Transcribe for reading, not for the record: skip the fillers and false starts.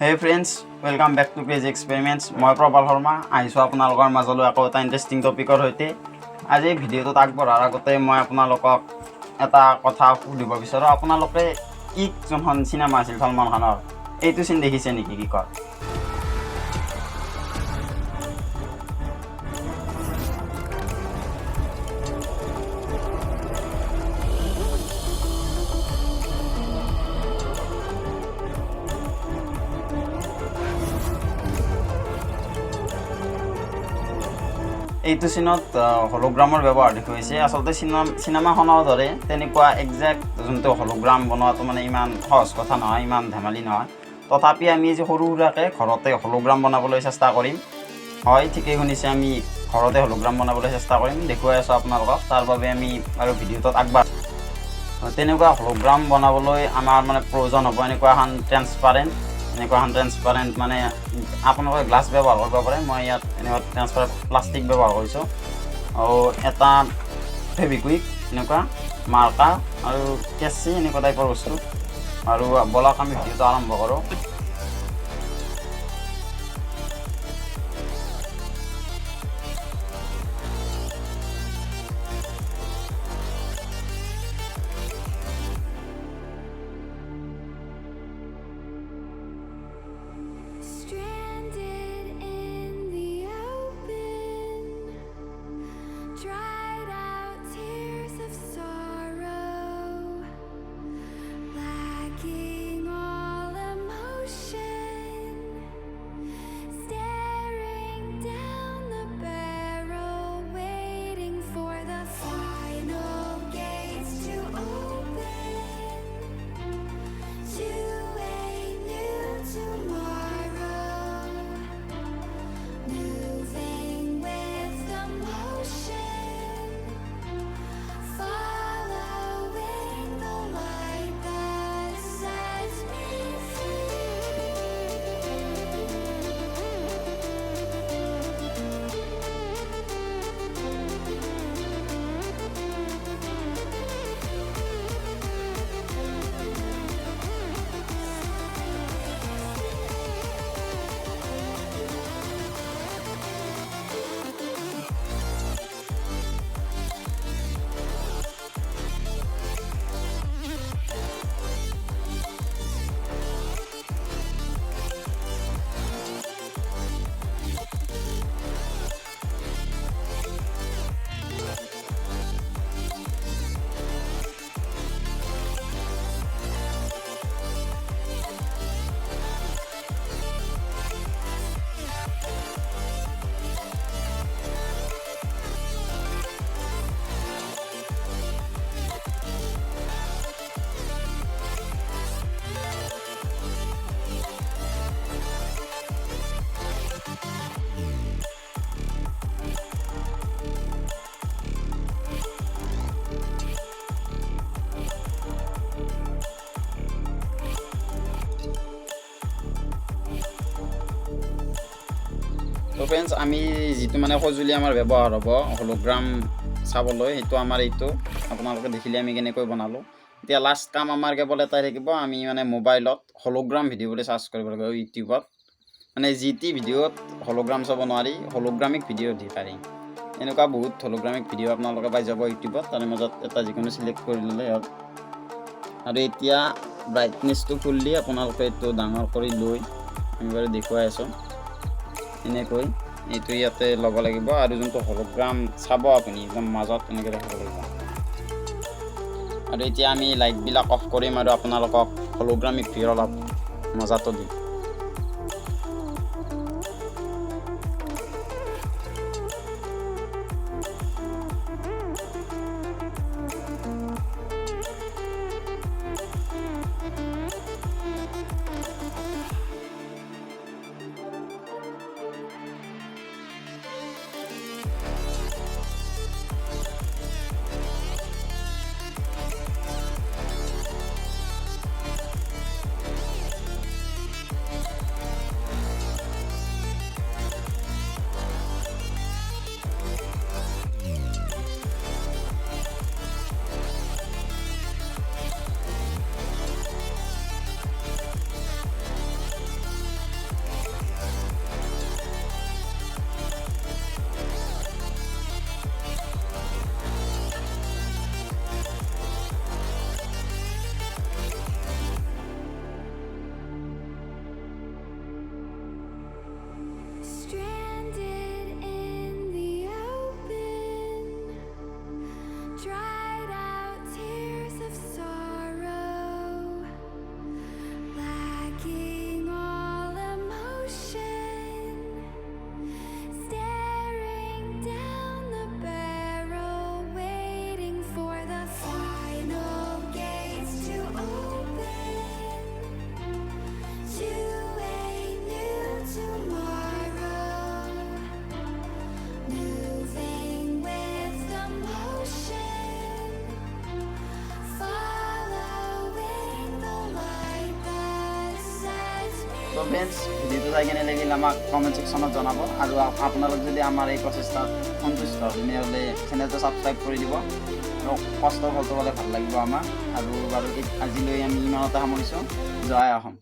Hey friends, welcome back to Crazy Experiments. মই প্ৰবাল শৰ্মা আহিছোঁ আপোনালোকৰ মাজলৈ আকৌ এটা ইণ্টাৰেষ্টিং টপিকৰ সৈতে। আজি ভিডিঅ'টোত আগবঢ়াৰ আগতে মই আপোনালোকক এটা কথা সুধিব বিচাৰোঁ। আপোনালোকে কিক যোনখন চিনেমা আছিল সলমান খানৰ, এইটো চিন দেখিছে নেকি কিকৰ? এইটো চিনত হলোগ্ৰামৰ ব্যৱহাৰ দেখুৱাইছে। আচলতে চিনেমাখনৰ দৰে তেনেকুৱা একজেক্ট যোনটো হলোগ্ৰাম বনোৱাটো মানে ইমান সহজ কথা নহয়, ইমান ধেমালি নহয়। তথাপি আমি যে সৰু সুৰাকৈ ঘৰতে হলোগ্ৰাম বনাবলৈ চেষ্টা কৰিম। হয়, ঠিকেই শুনিছে, আমি ঘৰতে হলোগ্ৰাম বনাবলৈ চেষ্টা কৰিম, দেখুৱাই আছোঁ আপোনালোকক। তাৰ বাবে আমি আৰু ভিডিঅ'টোত আগবাঢ়ো। তেনেকুৱা হলোগ্ৰাম বনাবলৈ আমাৰ মানে প্ৰয়োজন হ'ব এনেকুৱা এখন ট্ৰেন্সপাৰেণ্ট মানে আপোনালোকে গ্লাছ ব্যৱহাৰ কৰিব পাৰে। মই ইয়াত এনেকুৱা ট্ৰেন্সপাৰেণ্ট প্লাষ্টিক ব্যৱহাৰ কৰিছোঁ আৰু এটা ফেভিকুইক, এনেকুৱা মাৰ্কাৰ আৰু কেঁচি, এনেকুৱা টাইপৰ বস্তু। আৰু বলক আমি ভিডিঅ'টো আৰম্ভ কৰোঁ। তো ফ্ৰেণ্ডছ, আমি যিটো মানে সঁজুলি আমাৰ ব্যৱহাৰ হ'ব হলোগ্ৰাম চাবলৈ, সেইটো আমাৰ এইটো আপোনালোকে দেখিলে আমি কেনেকৈ বনালোঁ। এতিয়া লাষ্ট কাম আমাৰ কেৱল এটাই থাকিব, আমি মানে মোবাইলত হলোগ্ৰাম ভিডিঅ' বুলি চাৰ্চ কৰিব লাগিব ইউটিউবত। মানে যি টি ভিডিঅ'ত হলোগ্ৰাম চাব নোৱাৰি, হলোগ্ৰামিক ভিডিঅ' দি পাৰি। এনেকুৱা বহুত হলোগ্ৰামিক ভিডিঅ' আপোনালোকে পাই যাব ইউটিউবত। তাৰে মাজত এটা যিকোনো চিলেক্ট কৰি ল'লে হ'ল। আৰু এতিয়া ব্ৰাইটনেছটো ফুল দি আপোনালোকে এইটো ডাঙৰ কৰি লৈ আমি বাৰু দেখুৱাই আছোঁ। এনেকৈ এইটো ইয়াতে ল'ব লাগিব আৰু যোনটো হলোগ্ৰাম চাব আপুনি একদম মাজত এনেকৈ ৰাখিব লাগিব। আৰু এতিয়া আমি লাইটবিলাক অফ কৰিম আৰু আপোনালোকক হলোগ্ৰামিক ভিডিঅ' অলপ মজাটো দিম। তো ফ্ৰেণ্ডছ ভিডিঅ'টো চাই কেনে লাগিল আমাক কমেণ্ট ছেকশ্যনত জনাব আৰু আপোনালোক যদি আমাৰ এই প্ৰচেষ্টাত সন্তুষ্ট তেনেহ'লে চেনেলটো ছাবস্ক্ৰাইব কৰি দিব আৰু কষ্ট ফলটো পালে ভাল লাগিব আমাক আৰু বাৰু আজিলৈ আমি ইমানতে সামৰিছোঁ জয় অসম।